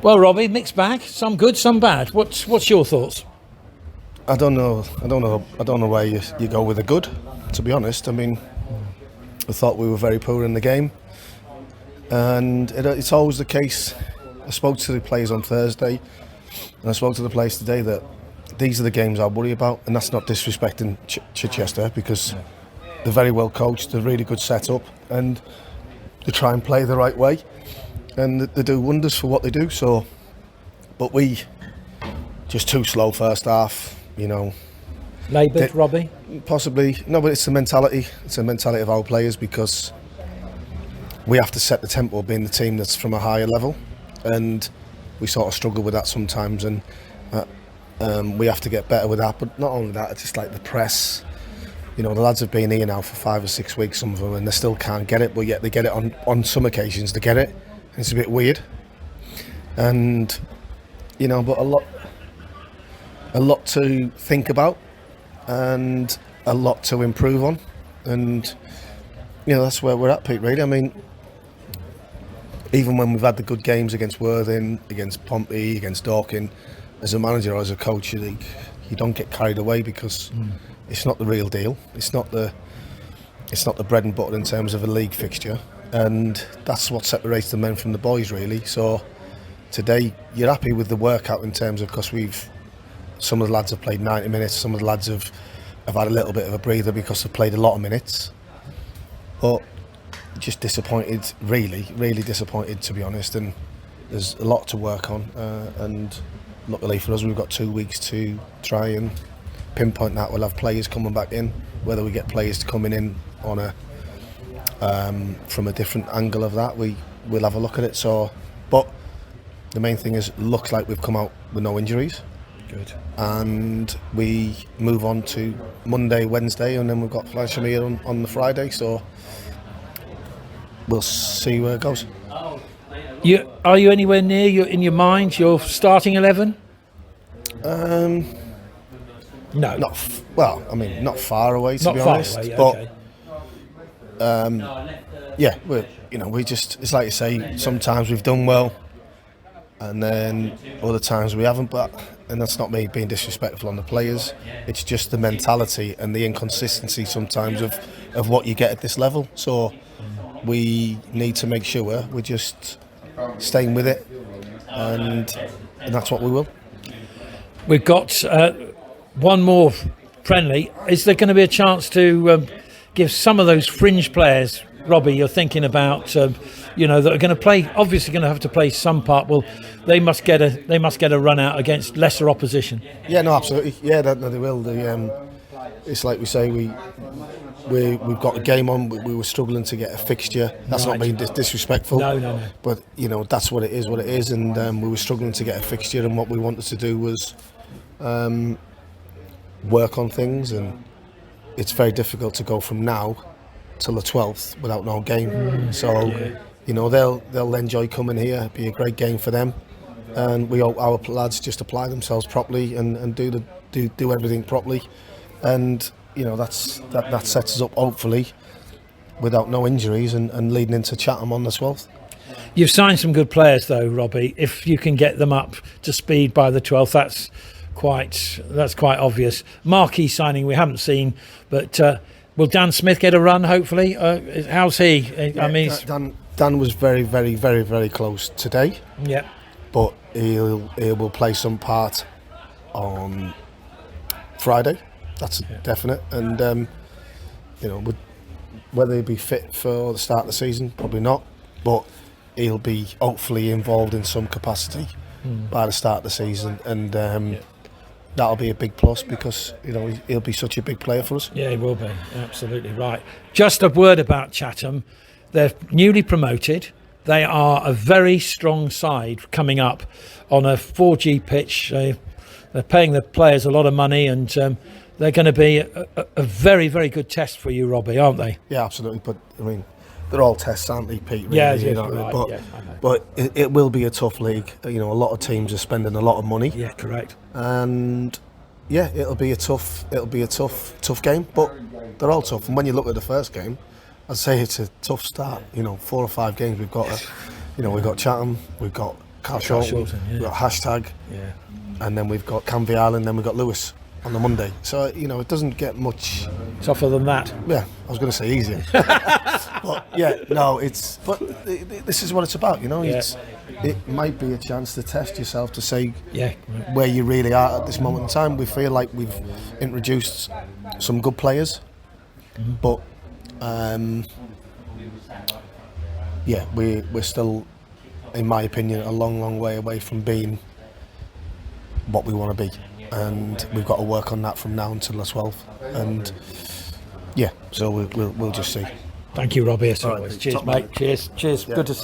Well, Robbie, mixed bag. Some good, some bad. What's your thoughts? I don't know where you go with the good, to be honest. I mean, I thought we were very poor in the game, and it's always the case. I spoke to the players on Thursday, and I spoke to the players today that these are the games I worry about, and that's not disrespecting Chichester, because they're very well coached, they're really good setup, and they try and play the right way, and they do wonders for what they do. So, but we just too slow first half, you know. Laboured, Robbie? Possibly. No, but it's the mentality. It's the mentality of our players, because we have to set the tempo being the team that's from a higher level, and we sort of struggle with that sometimes, and we have to get better with that. But not only that, it's just like the press. You know, the lads have been here now for 5 or 6 weeks, some of them, and they still can't get it, but yet they get it on some occasions. They get it. It's a bit weird. And, you know, but a lot to think about and a lot to improve on. And, you know, that's where we're at, Pete, really. I mean, even when we've had the good games against Worthing, against Pompey, against Dorking, as a manager or as a coach, you don't get carried away, because it's not the real deal. It's not the bread and butter in terms of a league fixture, and that's what separates the men from the boys, really. So today you're happy with the workout in terms of, because some of the lads have played 90 minutes, some of the lads have had a little bit of a breather because they've played a lot of minutes, but just disappointed, really disappointed, to be honest. And there's a lot to work on, and luckily for us, we've got 2 weeks to try and pinpoint that. We'll have players coming back in, whether we get players coming in on from a different angle of that, we'll have a look at it. So, but the main thing is, looks like we've come out with no injuries. Good. And we move on to Monday, Wednesday, and then we've got Flash-Shamir on the Friday. So we'll see where it goes. Are you anywhere near in your mind your starting 11? No. Not far away, to Not be far honest. away, but okay. yeah, we just, it's like you say, sometimes we've done well, and then other times we haven't. And that's not me being disrespectful on the players. It's just the mentality and the inconsistency sometimes of what you get at this level. So we need to make sure we're just staying with it, and that's what we will. We've got one more friendly. Is there going to be a chance to give some of those fringe players, Robbie, you're thinking about, that are going to play, obviously going to have to play some part? Well, they must get a run out against lesser opposition. Yeah, no, absolutely. Yeah, they will. It's like we say, we've got a game on. We were struggling to get a fixture. That's Right. not being disrespectful. No. But that's what it is. And we were struggling to get a fixture, and what we wanted to do was work on things. And it's very difficult to go from now till the 12th without no game. So they'll enjoy coming here. It'll be a great game for them, and we hope our lads just apply themselves properly and do everything properly. And that sets us up, hopefully, without no injuries, and leading into Chatham on the 12th. You've signed some good players, though, Robbie. If you can get them up to speed by the 12th, that's quite obvious. Marquee signing we haven't seen, but will Dan Smith get a run? Hopefully, how's he? Dan was very, very, very, very close today. Yeah, but he will play some part on Friday. That's definite. And whether he'll be fit for the start of the season, probably not. But he'll be hopefully involved in some capacity by the start of the season, and that'll be a big plus, because he'll be such a big player for us. Yeah, he will be. Absolutely right. Just a word about Chatham. They're newly promoted. They are a very strong side coming up on a 4G pitch. They're paying the players a lot of money, and they're going to be a very, very good test for you, Robbie, aren't they? Yeah, absolutely. But I mean, they're all tests, aren't they, Pete? Really, yeah, right. But it will be a tough league. A lot of teams are spending a lot of money. Yeah, correct. And yeah, it'll be a tough game. But they're all tough. And when you look at the first game, I'd say it's a tough start. 4 or 5 games we've got. We've got Chatham, we've got Shorten. yeah. We've got Hashtag, Yeah. and then we've got Canvey Island, then we've got Lewis on the Monday. So, you know, it doesn't get much... Tougher than that. Yeah, I was going to say easier. But, yeah, no, it's... But this is what it's about, you know? Yeah. It might be a chance to test yourself to say Yeah. where you really are at this moment in time. We feel like we've introduced some good players, but yeah, we're still, in my opinion, a long way away from being what we want to be, and we've got to work on that from now until the 12th. And yeah, so we'll just see. Thank you, Robbie. As All right, always. mate. Cheers, Top mate. man. Cheers. Yeah. Good to see you.